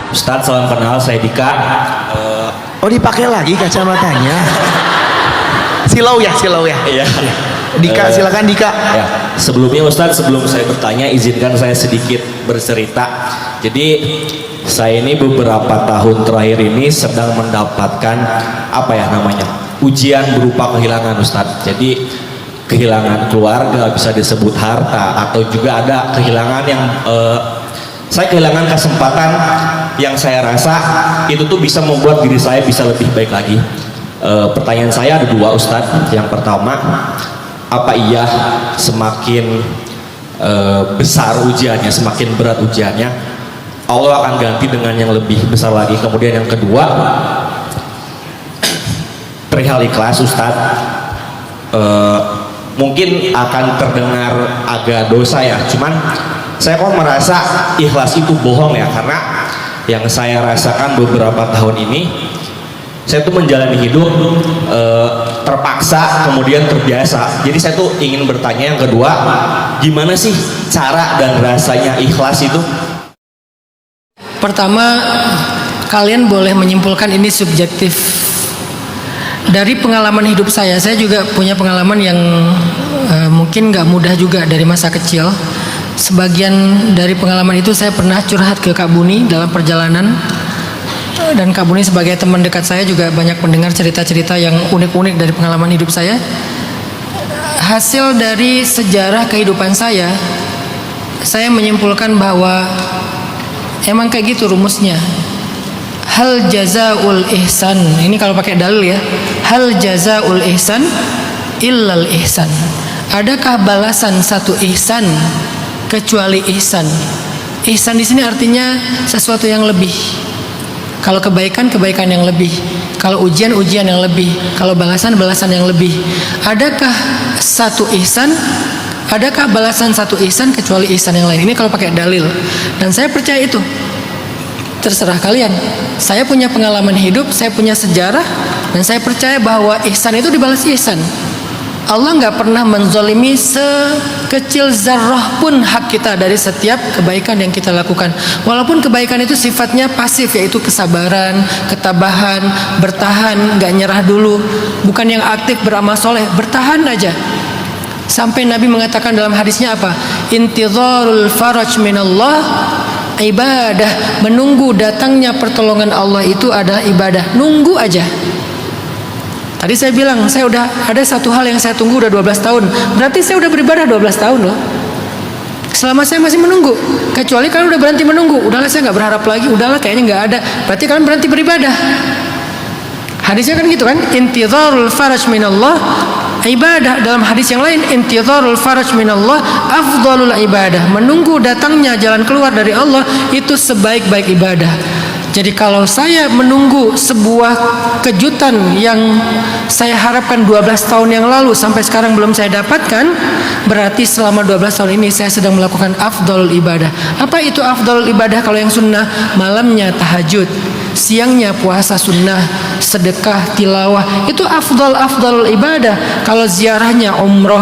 Ustadz, salam kenal, saya Dika. Oh, dipakai lagi kacamatanya. Silau ya. Iya. Dika, silakan Dika. Ya, sebelumnya Ustadz, sebelum saya bertanya, izinkan saya sedikit bercerita. Jadi saya ini beberapa tahun terakhir ini sedang mendapatkan ujian berupa kehilangan, Ustadz. Jadi kehilangan keluarga, bisa disebut harta, atau juga ada kehilangan yang saya kehilangan kesempatan yang saya rasa itu tuh bisa membuat diri saya bisa lebih baik lagi. Pertanyaan saya ada dua, Ustadz. Yang pertama, apa iya semakin besar ujiannya, semakin berat ujiannya, Allah akan ganti dengan yang lebih besar lagi? Kemudian yang kedua, perihal ikhlas, Ustadz. Mungkin akan terdengar agak dosa ya, cuman saya kok merasa ikhlas itu bohong ya, karena yang saya rasakan beberapa tahun ini, saya tuh menjalani hidup terpaksa kemudian terbiasa. Jadi saya tuh ingin bertanya yang kedua, gimana sih cara dan rasanya ikhlas itu? Pertama, kalian boleh menyimpulkan ini subjektif. Dari pengalaman hidup saya juga punya pengalaman yang mungkin gak mudah juga dari masa kecil. Sebagian dari pengalaman itu saya pernah curhat ke Kak Buni dalam perjalanan, dan Kak Buni sebagai teman dekat saya juga banyak mendengar cerita-cerita yang unik-unik dari pengalaman hidup saya. Hasil dari sejarah kehidupan saya menyimpulkan bahwa emang kayak gitu rumusnya. Hal jazaul ihsan, ini kalau pakai dalil ya, hal jazaul ihsan illal ihsan. Adakah balasan satu ihsan kecuali ihsan? Ihsan di sini artinya sesuatu yang lebih. Kalau kebaikan yang lebih, kalau ujian yang lebih, kalau balasan yang lebih. Adakah satu ihsan? Adakah balasan satu ihsan kecuali ihsan yang lain? Ini kalau pakai dalil, dan saya percaya itu. Terserah kalian. Saya punya pengalaman hidup, saya punya sejarah, dan saya percaya bahwa ihsan itu dibalas ihsan. Allah nggak pernah menzolimi sekecil zarrah pun hak kita dari setiap kebaikan yang kita lakukan. Walaupun kebaikan itu sifatnya pasif, yaitu kesabaran, ketabahan, bertahan, nggak nyerah dulu. Bukan yang aktif beramal soleh, bertahan aja. Sampai Nabi mengatakan dalam hadisnya apa? Intizarul faraj minallah ibadah. Menunggu datangnya pertolongan Allah itu adalah ibadah. Nunggu aja. Tadi saya bilang, saya udah ada satu hal yang saya tunggu udah 12 tahun. Berarti saya udah beribadah 12 tahun loh. Selama saya masih menunggu. Kecuali kalian udah berhenti menunggu, udahlah saya nggak berharap lagi, udahlah kayaknya nggak ada. Berarti kalian berhenti beribadah. Hadisnya kan gitu kan? Intizarul faraj minallah ibadah. Dalam hadis yang lain, intizarul faraj minallah afdalul ibadah. Menunggu datangnya jalan keluar dari Allah itu sebaik-baik ibadah. Jadi kalau saya menunggu sebuah kejutan yang saya harapkan 12 tahun yang lalu sampai sekarang belum saya dapatkan, berarti selama 12 tahun ini saya sedang melakukan afdalul ibadah. Apa itu afdalul ibadah? Kalau yang sunnah, malamnya tahajud, siangnya puasa sunnah, sedekah, tilawah, itu afdalul ibadah. Kalau ziarahnya umroh,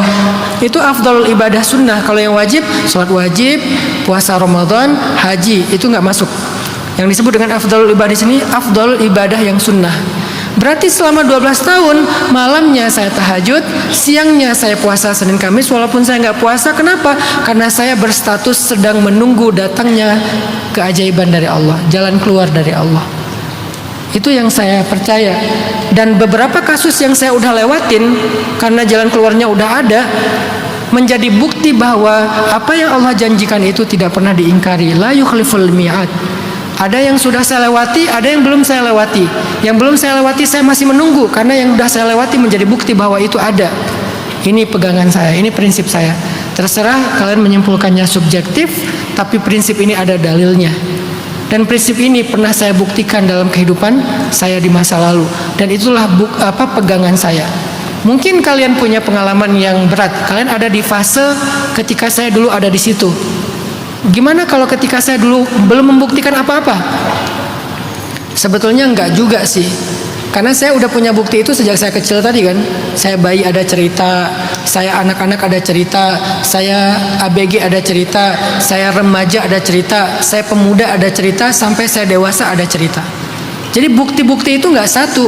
itu afdalul ibadah sunnah. Kalau yang wajib, sholat wajib, puasa Ramadan, haji, itu nggak masuk. Yang disebut dengan afdalul ibadah di sini afdalul ibadah yang sunnah. Berarti selama 12 tahun malamnya saya tahajud, siangnya saya puasa Senin Kamis. Walaupun saya nggak puasa, kenapa? Karena saya berstatus sedang menunggu datangnya keajaiban dari Allah, jalan keluar dari Allah. Itu yang saya percaya. Dan beberapa kasus yang saya udah lewatin, karena jalan keluarnya udah ada, menjadi bukti bahwa apa yang Allah janjikan itu tidak pernah diingkari. La yukhliful mi'ad. Ada yang sudah saya lewati, ada yang belum saya lewati. Yang belum saya lewati saya masih menunggu, karena yang sudah saya lewati menjadi bukti bahwa itu ada. Ini pegangan saya, ini prinsip saya. Terserah kalian menyimpulkannya subjektif, tapi prinsip ini ada dalilnya. Dan prinsip ini pernah saya buktikan dalam kehidupan saya di masa lalu. Dan itulah pegangan saya. Mungkin kalian punya pengalaman yang berat. Kalian ada di fase ketika saya dulu ada di situ. Gimana kalau ketika saya dulu belum membuktikan apa-apa? Sebetulnya enggak juga sih. Karena saya udah punya bukti itu sejak saya kecil tadi kan. Saya bayi ada cerita, saya anak-anak ada cerita, saya ABG ada cerita, saya remaja ada cerita, saya pemuda ada cerita, sampai saya dewasa ada cerita. Jadi bukti-bukti itu nggak satu.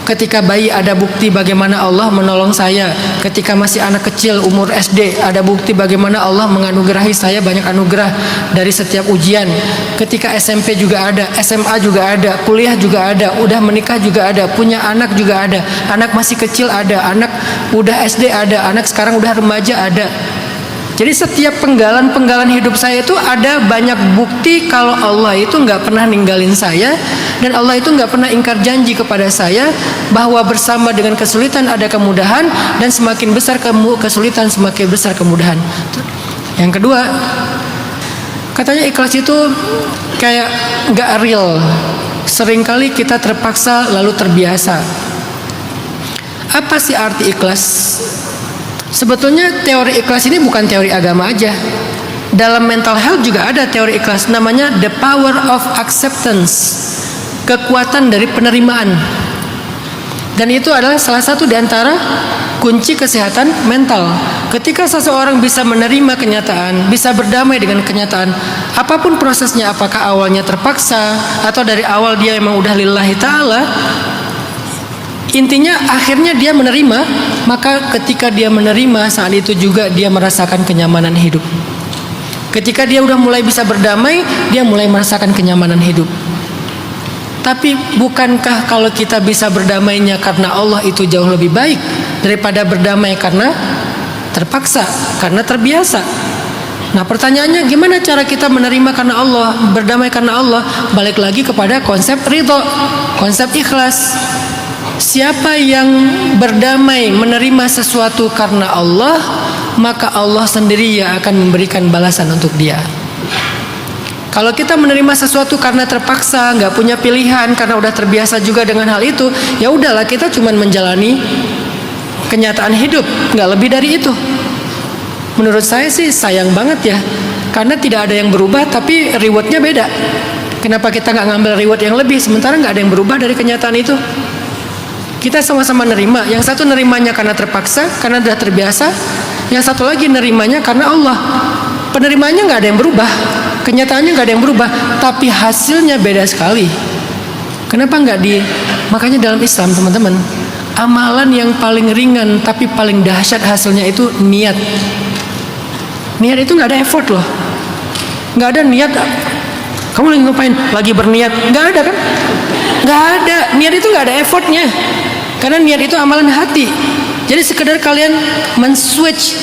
Ketika bayi ada bukti bagaimana Allah menolong saya. Ketika masih anak kecil umur SD ada bukti bagaimana Allah menganugerahi saya banyak anugerah dari setiap ujian. Ketika SMP juga ada, SMA juga ada, kuliah juga ada, udah menikah juga ada, punya anak juga ada, anak masih kecil ada, anak udah SD ada, anak sekarang udah remaja ada. Jadi setiap penggalan-penggalan hidup saya itu ada banyak bukti kalau Allah itu nggak pernah ninggalin saya, dan Allah itu nggak pernah ingkar janji kepada saya bahwa bersama dengan kesulitan ada kemudahan, dan semakin besar kesulitan semakin besar kemudahan. Yang kedua, katanya ikhlas itu kayak nggak real. Seringkali kita terpaksa lalu terbiasa. Apa sih arti ikhlas? Sebetulnya teori ikhlas ini bukan teori agama aja. Dalam mental health juga ada teori ikhlas, namanya the power of acceptance, kekuatan dari penerimaan. Dan itu adalah salah satu di antara kunci kesehatan mental. Ketika seseorang bisa menerima kenyataan, bisa berdamai dengan kenyataan, apapun prosesnya, apakah awalnya terpaksa atau dari awal dia memang udah lillahi ta'ala, intinya akhirnya dia menerima. Maka ketika dia menerima, saat itu juga dia merasakan kenyamanan hidup. Ketika dia udah mulai bisa berdamai, dia mulai merasakan kenyamanan hidup. Tapi bukankah kalau kita bisa berdamainya karena Allah itu jauh lebih baik daripada berdamai karena terpaksa, karena terbiasa? Nah pertanyaannya, gimana cara kita menerima karena Allah, berdamai karena Allah? Balik lagi kepada konsep ridho, konsep ikhlas. Siapa yang berdamai menerima sesuatu karena Allah, maka Allah sendiri yang akan memberikan balasan untuk dia. Kalau kita menerima sesuatu karena terpaksa, nggak punya pilihan, karena udah terbiasa juga dengan hal itu, ya udahlah, kita cuma menjalani kenyataan hidup, nggak lebih dari itu. Menurut saya sih sayang banget ya, karena tidak ada yang berubah tapi rewardnya beda. Kenapa kita nggak ngambil reward yang lebih, sementara nggak ada yang berubah dari kenyataan itu? Kita sama-sama nerima. Yang satu nerimanya karena terpaksa, karena sudah terbiasa. Yang satu lagi nerimanya karena Allah. Penerimanya nggak ada yang berubah, kenyataannya nggak ada yang berubah, tapi hasilnya beda sekali. Kenapa nggak Makanya dalam Islam teman-teman, amalan yang paling ringan tapi paling dahsyat hasilnya itu niat. Niat itu nggak ada effort loh. Nggak ada niat. Kamu lagi ngapain? Lagi berniat? Nggak ada kan? Nggak ada. Niat itu nggak ada effortnya. Karena niat itu amalan hati. Jadi sekedar kalian men-switch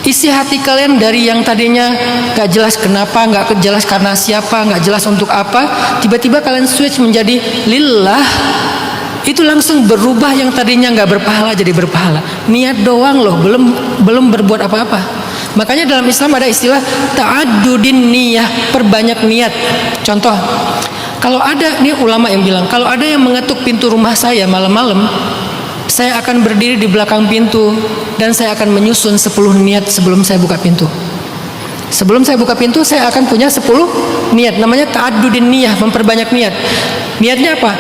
isi hati kalian dari yang tadinya gak jelas kenapa, gak jelas karena siapa, gak jelas untuk apa, tiba-tiba kalian switch menjadi lillah. Itu langsung berubah yang tadinya gak berpahala jadi berpahala. Niat doang loh, belum berbuat apa-apa. Makanya dalam Islam ada istilah ta'addudin niyah, perbanyak niat. Contoh, kalau ada, ini ulama yang bilang, kalau ada yang mengetuk pintu rumah saya malam-malam, saya akan berdiri di belakang pintu dan saya akan menyusun 10 niat sebelum saya buka pintu. Sebelum saya buka pintu, saya akan punya 10 niat. Namanya ta'addudin niyah, memperbanyak niat. Niatnya apa?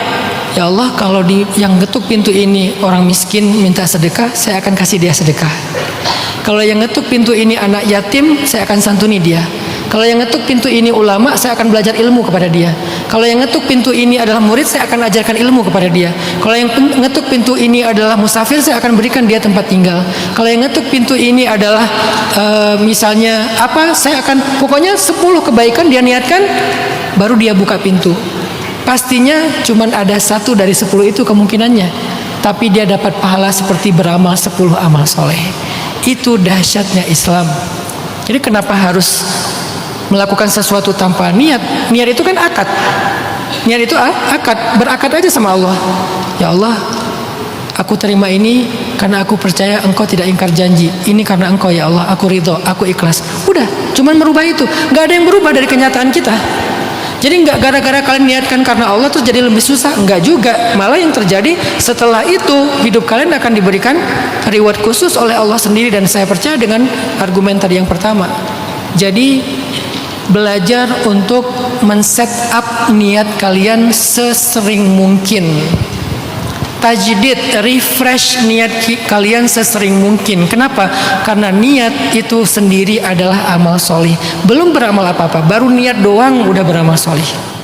Ya Allah, kalau yang ngetuk pintu ini orang miskin minta sedekah, saya akan kasih dia sedekah. Kalau yang ngetuk pintu ini anak yatim, saya akan santuni dia. Kalau yang ngetuk pintu ini ulama, saya akan belajar ilmu kepada dia. Kalau yang ngetuk pintu ini adalah murid, saya akan ajarkan ilmu kepada dia. Kalau yang ngetuk pintu ini adalah musafir, saya akan berikan dia tempat tinggal. Kalau yang ngetuk pintu ini adalah misalnya apa, saya akan, pokoknya 10 kebaikan dia niatkan, baru dia buka pintu. Pastinya cuma ada 1 dari 10 itu kemungkinannya, tapi dia dapat pahala seperti beramal 10 amal soleh. Itu dahsyatnya Islam. Jadi kenapa harus melakukan sesuatu tanpa niat? Niat itu kan akad. Niat itu akad, berakad aja sama Allah. Ya Allah, aku terima ini karena aku percaya Engkau tidak ingkar janji. Ini karena Engkau ya Allah, aku ridho, aku ikhlas. Udah, cuman merubah itu. Gak ada yang berubah dari kenyataan kita. Jadi nggak gara-gara kalian niatkan karena Allah terus jadi lebih susah. Nggak juga. Malah yang terjadi setelah itu, hidup kalian akan diberikan reward khusus oleh Allah sendiri. Dan saya percaya dengan argumen tadi yang pertama. Jadi belajar untuk men-set up niat kalian sesering mungkin. Tajdid, refresh niat kalian sesering mungkin. Kenapa? Karena niat itu sendiri adalah amal solih. Belum beramal apa-apa, baru niat doang udah beramal solih.